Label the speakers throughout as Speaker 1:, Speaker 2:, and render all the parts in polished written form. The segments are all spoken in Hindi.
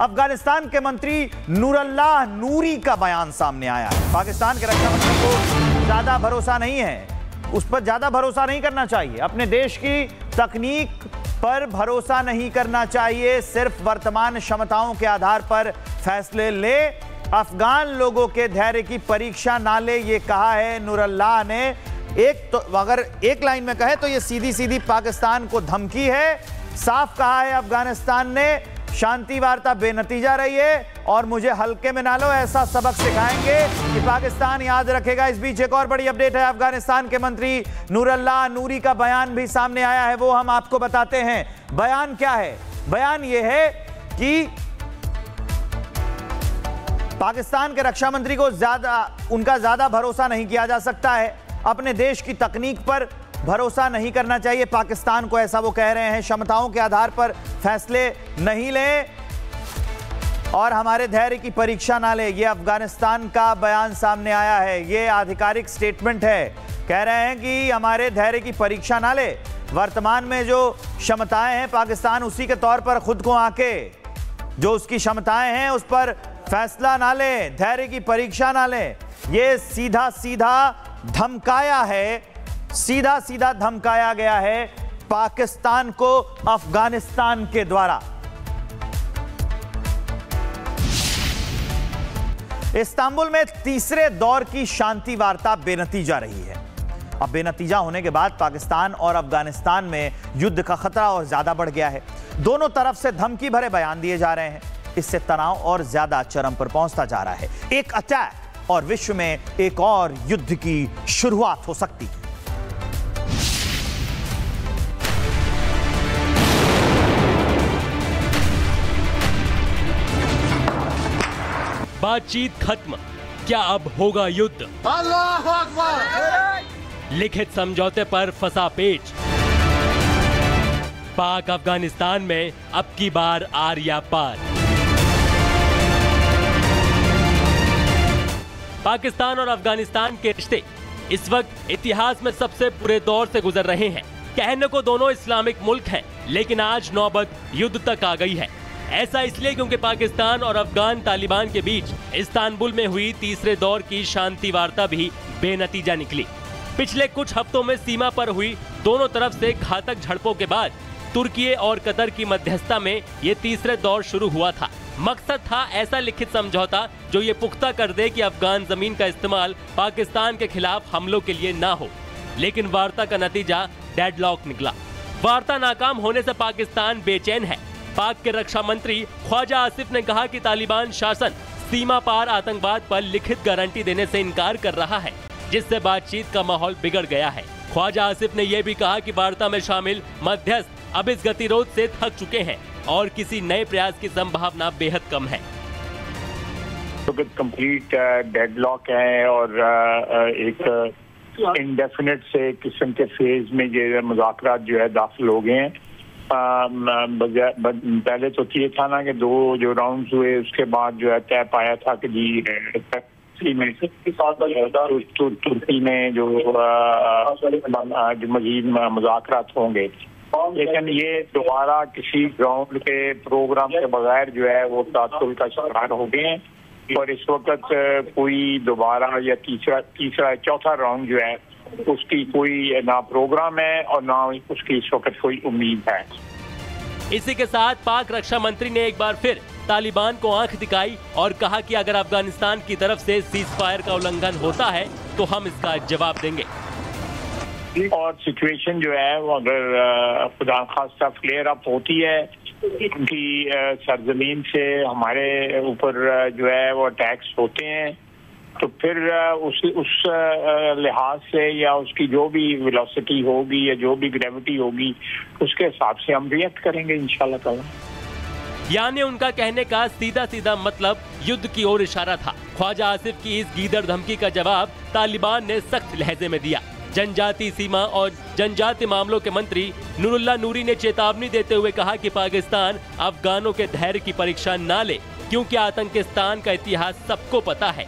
Speaker 1: अफगानिस्तान के मंत्री नूरुल्लाह नूरी का बयान सामने आया है। पाकिस्तान के रक्षा मंत्री को ज्यादा भरोसा नहीं है, उस पर ज्यादा भरोसा नहीं करना चाहिए, अपने देश की तकनीक पर भरोसा नहीं करना चाहिए, सिर्फ वर्तमान क्षमताओं के आधार पर फैसले ले, अफगान लोगों के धैर्य की परीक्षा ना ले, ये कहा है नूरुल्लाह ने। तो अगर एक लाइन में कहे तो ये सीधी सीधी पाकिस्तान को धमकी है। साफ कहा है अफगानिस्तान ने, शांति वार्ता बेनतीजा रही है और मुझे हल्के में ना लो, ऐसा सबक सिखाएंगे कि पाकिस्तान याद रखेगा। इस बीच एक और बड़ी अपडेट है, अफगानिस्तान के मंत्री नूरुल्लाह नूरी का बयान भी सामने आया है, वो हम आपको बताते हैं। बयान क्या है? बयान यह है कि पाकिस्तान के रक्षा मंत्री को उनका ज्यादा भरोसा नहीं किया जा सकता है, अपने देश की तकनीक पर भरोसा नहीं करना चाहिए पाकिस्तान को, ऐसा वो कह रहे हैं। क्षमताओं के आधार पर फैसले नहीं लें और हमारे धैर्य की परीक्षा ना ले, ये अफगानिस्तान का बयान सामने आया है, ये आधिकारिक स्टेटमेंट है। कह रहे हैं कि हमारे धैर्य की परीक्षा ना ले, वर्तमान में जो क्षमताएं हैं पाकिस्तान उसी के तौर पर खुद को आके जो उसकी क्षमताएं हैं उस पर फैसला ना ले, धैर्य की परीक्षा ना ले। ये सीधा सीधा धमकाया है, सीधा सीधा धमकाया गया है पाकिस्तान को अफगानिस्तान के द्वारा। इस्तांबुल में तीसरे दौर की शांति वार्ता बेनतीजा रही है। अब बेनतीजा होने के बाद पाकिस्तान और अफगानिस्तान में युद्ध का खतरा और ज्यादा बढ़ गया है। दोनों तरफ से धमकी भरे बयान दिए जा रहे हैं, इससे तनाव और ज्यादा चरम पर पहुंचता जा रहा है। एक अटैक और विश्व में एक और युद्ध की शुरुआत हो सकती है।
Speaker 2: बातचीत खत्म, क्या अब होगा युद्ध? अल्लाहु अकबर। लिखित समझौते पर फंसा पेच। पाक अफगानिस्तान में अब की बार आर या पार। पाकिस्तान और अफगानिस्तान के रिश्ते इस वक्त इतिहास में सबसे बुरे दौर से गुजर रहे हैं। कहने को दोनों इस्लामिक मुल्क हैं, लेकिन आज नौबत युद्ध तक आ गई है। ऐसा इसलिए क्योंकि पाकिस्तान और अफगान तालिबान के बीच इस्तांबुल में हुई तीसरे दौर की शांति वार्ता भी बेनतीजा निकली। पिछले कुछ हफ्तों में सीमा पर हुई दोनों तरफ से घातक झड़पों के बाद तुर्की और कतर की मध्यस्थता में ये तीसरे दौर शुरू हुआ था। मकसद था ऐसा लिखित समझौता जो ये पुख्ता कर दे कि अफगान जमीन का इस्तेमाल पाकिस्तान के खिलाफ हमलों के लिए ना हो। लेकिन वार्ता का नतीजा डेडलॉक निकला। वार्ता नाकाम होने से पाकिस्तान बेचैन है। पाक के रक्षा मंत्री ख्वाजा आसिफ ने कहा कि तालिबान शासन सीमा पार आतंकवाद पर लिखित गारंटी देने से इनकार कर रहा है, जिससे बातचीत का माहौल बिगड़ गया है। ख्वाजा आसिफ ने यह भी कहा कि वार्ता में शामिल मध्यस्थ अब इस गतिरोध से थक चुके हैं और किसी नए प्रयास की संभावना बेहद कम है।
Speaker 3: तो कंप्लीट डेडलॉक है और एक इंडेफिनिट से किस्म के फेज में जो मुज़ाकरात जो है दाखिल हो गए हैं। पहले तो ये था ना कि दो जो राउंड्स हुए उसके बाद जो है तय पाया था कि जी में तुर्की में जो मजीद मुज़ाकरात होंगे, लेकिन ये दोबारा किसी ग्राउंड के प्रोग्राम के बगैर जो है वो तात्कुल का शिकार हो गए हैं और इस वक्त कोई दोबारा या तीसरा चौथा राउंड जो है उसकी कोई ना प्रोग्राम है और ना उसकी इस वक्त कोई उम्मीद है।
Speaker 2: इसी के साथ पाक रक्षा मंत्री ने एक बार फिर तालिबान को आंख दिखाई और कहा कि अगर अफगानिस्तान की तरफ से सीज फायर का उल्लंघन होता है तो हम इसका जवाब देंगे।
Speaker 3: और सिचुएशन जो है वो अगर खुदा खास्ता फ्लेयर अप होती है कि सरजमीन से हमारे ऊपर जो है वो अटैक्स होते हैं, तो फिर उस लिहाज से या उसकी जो भी वेलोसिटी होगी या जो भी ग्रेविटी होगी उसके हिसाब से हम रिएक्ट करेंगे इंशाल्लाह ताला।
Speaker 2: यानी उनका कहने का सीधा सीधा मतलब युद्ध की ओर इशारा था। ख्वाजा आसिफ की इस गीदड़ धमकी का जवाब तालिबान ने सख्त लहजे में दिया। जनजातीय सीमा और जनजातीय मामलों के मंत्री नूरुल्लाह नूरी ने चेतावनी देते हुए कहा कि पाकिस्तान अफगानों के धैर्य की परीक्षा ना ले, क्योंकि आतंकिस्तान का इतिहास सबको पता है।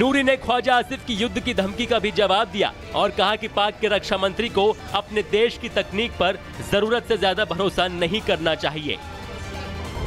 Speaker 2: नूरी ने ख्वाजा आसिफ की युद्ध की धमकी का भी जवाब दिया और कहा कि पाक के रक्षा मंत्री को अपने देश की तकनीक पर जरूरत से ज्यादा भरोसा नहीं करना चाहिए।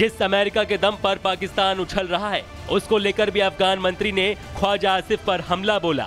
Speaker 2: जिस अमेरिका के दम पर पाकिस्तान उछल रहा है उसको लेकर भी अफगान मंत्री ने ख्वाजा आसिफ पर हमला बोला।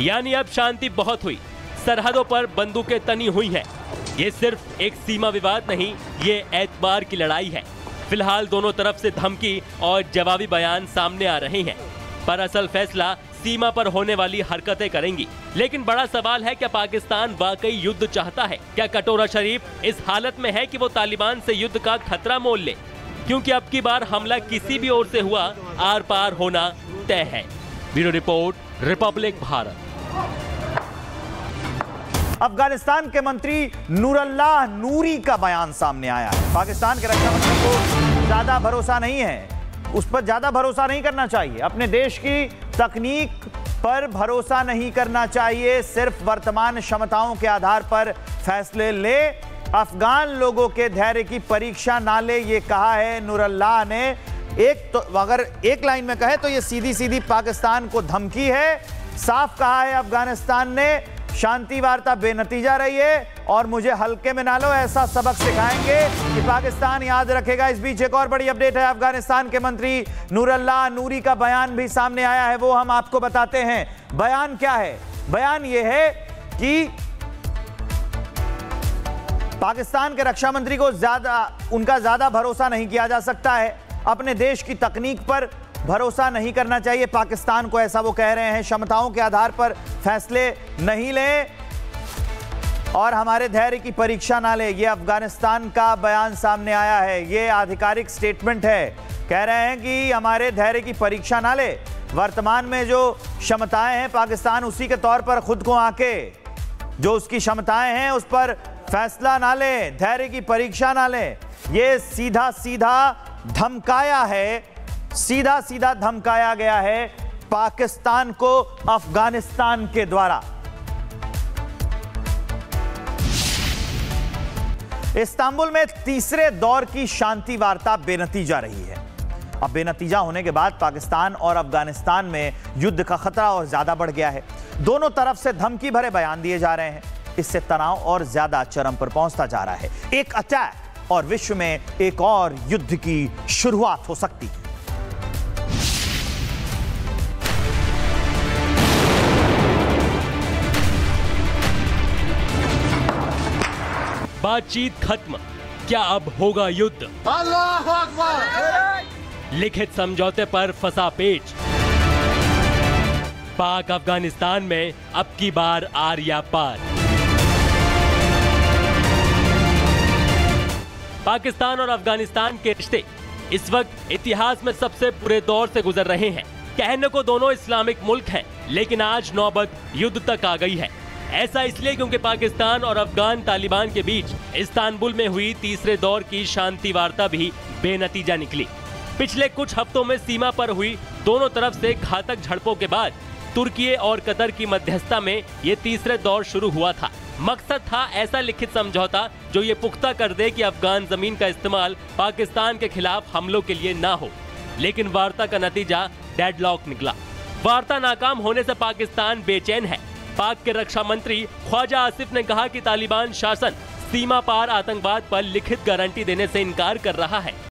Speaker 2: यानी अब शांति बहुत हुई, सरहदों पर बंदूकें तनी हुई हैं। ये सिर्फ एक सीमा विवाद नहीं, ये एतबार की लड़ाई है। फिलहाल दोनों तरफ से धमकी और जवाबी बयान सामने आ रहे हैं, पर असल फैसला सीमा पर होने वाली हरकतें करेंगी। लेकिन बड़ा सवाल है, क्या पाकिस्तान वाकई युद्ध चाहता है? क्या कटोरा शरीफ इस हालत में है कि वो तालिबान से युद्ध का खतरा मोल ले? क्योंकि अब की बार हमला किसी भी ओर से हुआ, आर पार होना तय है। Bureau report, Republic Bharat.
Speaker 1: Afghanistan के मंत्री नूरल्लाह नूरी का बयान सामने आया है। पाकिस्तान के रक्षा मंत्री को ज्यादा भरोसा नहीं है, उस पर ज्यादा भरोसा नहीं करना चाहिए। अपने देश की तकनीक पर भरोसा नहीं करना चाहिए, सिर्फ वर्तमान क्षमताओं के आधार पर फैसले ले, अफगान लोगों के धैर्य की परीक्षा ना ले, ये कहा है नूरल्लाह ने। तो अगर एक लाइन में कहे तो ये सीधी सीधी पाकिस्तान को धमकी है। साफ कहा है अफगानिस्तान ने, शांति वार्ता बेनतीजा रही है और मुझे हल्के में ना लो, ऐसा सबक सिखाएंगे कि पाकिस्तान याद रखेगा। इस बीच एक और बड़ी अपडेट है, अफगानिस्तान के मंत्री नूरल्लाह नूरी का बयान भी सामने आया है, वो हम आपको बताते हैं। बयान क्या है? बयान ये है कि पाकिस्तान के रक्षा मंत्री को उनका ज्यादा भरोसा नहीं किया जा सकता है, अपने देश की तकनीक पर भरोसा नहीं करना चाहिए पाकिस्तान को, ऐसा वो कह रहे हैं। क्षमताओं के आधार पर फैसले नहीं ले और हमारे धैर्य की परीक्षा ना ले, ये अफगानिस्तान का बयान सामने आया है। ये आधिकारिक स्टेटमेंट है, कह रहे हैं कि हमारे धैर्य की परीक्षा ना ले, वर्तमान में जो क्षमताएं हैं पाकिस्तान उसी के तौर पर खुद को आके जो उसकी क्षमताएं हैं उस पर फैसला ना ले, धैर्य की परीक्षा ना ले। ये सीधा सीधा धमकाया है, सीधा सीधा धमकाया गया है पाकिस्तान को अफगानिस्तान के द्वारा। इस्तांबुल में तीसरे दौर की शांति वार्ता बेनतीजा रही है। अब बेनतीजा होने के बाद पाकिस्तान और अफगानिस्तान में युद्ध का खतरा और ज्यादा बढ़ गया है। दोनों तरफ से धमकी भरे बयान दिए जा रहे हैं, इससे तनाव और ज्यादा चरम पर पहुंचता जा रहा है। एक अटैक और विश्व में एक और युद्ध की शुरुआत हो सकती है।
Speaker 2: बातचीत खत्म, क्या अब होगा युद्ध? अल्लाह अकबर। लिखित समझौते पर फंसा पेच, पाक अफगानिस्तान में अब की बार आर या पार। पाकिस्तान और अफगानिस्तान के रिश्ते इस वक्त इतिहास में सबसे बुरे दौर से गुजर रहे हैं। कहने को दोनों इस्लामिक मुल्क हैं, लेकिन आज नौबत युद्ध तक आ गई है। ऐसा इसलिए क्योंकि पाकिस्तान और अफगान तालिबान के बीच इस्तांबुल में हुई तीसरे दौर की शांति वार्ता भी बेनतीजा निकली। पिछले कुछ हफ्तों में सीमा पर हुई दोनों तरफ से घातक झड़पों के बाद तुर्की और कतर की मध्यस्थता में ये तीसरे दौर शुरू हुआ था। मकसद था ऐसा लिखित समझौता जो ये पुख्ता कर दे कि अफगान जमीन का इस्तेमाल पाकिस्तान के खिलाफ हमलों के लिए ना हो। लेकिन वार्ता का नतीजा डेडलॉक निकला। वार्ता नाकाम होने से पाकिस्तान बेचैन है। पाक के रक्षा मंत्री ख्वाजा आसिफ ने कहा कि तालिबान शासन सीमा पार आतंकवाद पर लिखित गारंटी देने से इनकार कर रहा है।